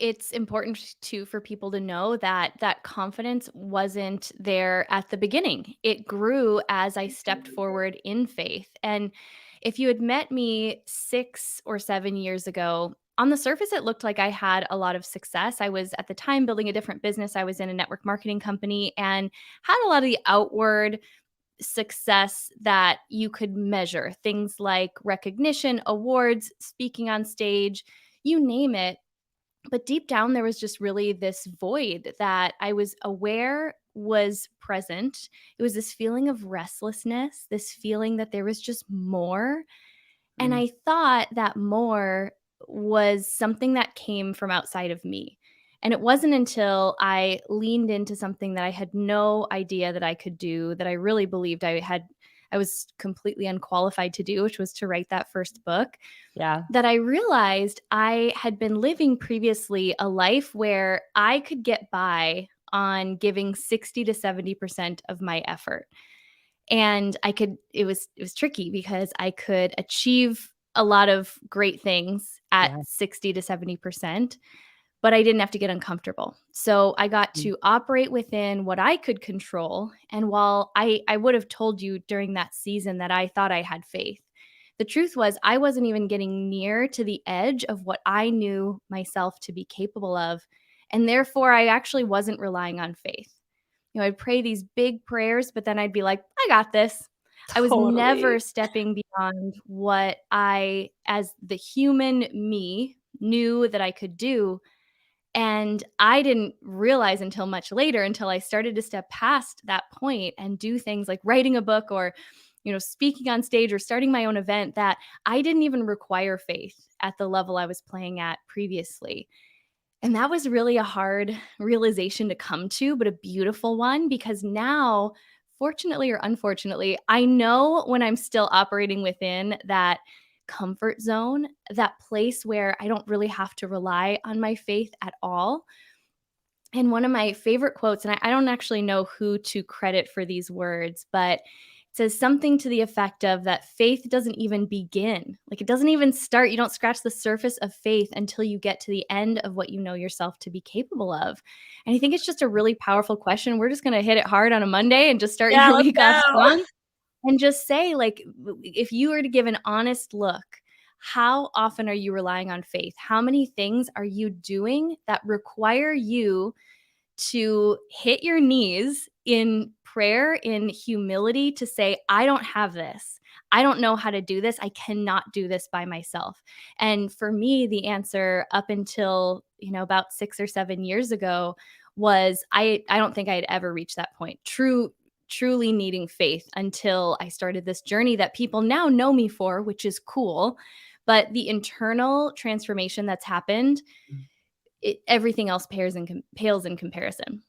it's important too for people to know that that confidence wasn't there at the beginning. It grew as I stepped forward in faith. And if you had met me 6 or 7 years ago, on the surface, it looked like I had a lot of success. I was at the time building a different business. I was in a network marketing company and had a lot of the outward success that you could measure, things like recognition, awards, speaking on stage, you name it. But deep down, there was just really this void that I was aware was present. It was this feeling of restlessness, this feeling that there was just more. And Mm, I thought that more was something that came from outside of me. And it wasn't until I leaned into something that I had no idea that I could do, that I really believed I was completely unqualified to do, which was to write that first book, yeah. that I realized I had been living previously a life where I could get by on giving 60 to 70% of my effort. And it was tricky because I could achieve a lot of great things at Yeah. 60 to 70%, but I didn't have to get uncomfortable. So I got Mm, to operate within what I could control. And while I would have told you during that season that I thought I had faith, the truth was I wasn't even getting near to the edge of what I knew myself to be capable of. And therefore, I actually wasn't relying on faith. I'd pray these big prayers, but then I'd be like, I got this. I was never totally. stepping beyond what I, as the human me, knew that I could do. And I didn't realize until much later, until I started to step past that point and do things like writing a book or, speaking on stage or starting my own event, that I didn't even require faith at the level I was playing at previously. And that was really a hard realization to come to, but a beautiful one because now, fortunately or unfortunately, I know when I'm still operating within that comfort zone, that place where I don't really have to rely on my faith at all. And one of my favorite quotes, and I don't actually know who to credit for these words, but it says something to the effect of that faith doesn't even begin. Like it doesn't even start. You don't scratch the surface of faith until you get to the end of what you know yourself to be capable of. And I think it's just a really powerful question. We're just going to hit it hard on a Monday and just start Yeah, your let's week off go. strong. And just say, like, if you were to give an honest look, how often are you relying on faith? How many things are you doing that require you to hit your knees in prayer, in humility, to say, I don't have this. I don't know how to do this. I cannot do this by myself. And for me, the answer up until, about 6 or 7 years ago was I don't think I'd ever reached that point. Truly needing faith until I started this journey that people now know me for, which is cool. But the internal transformation that's happened, everything else pales in comparison.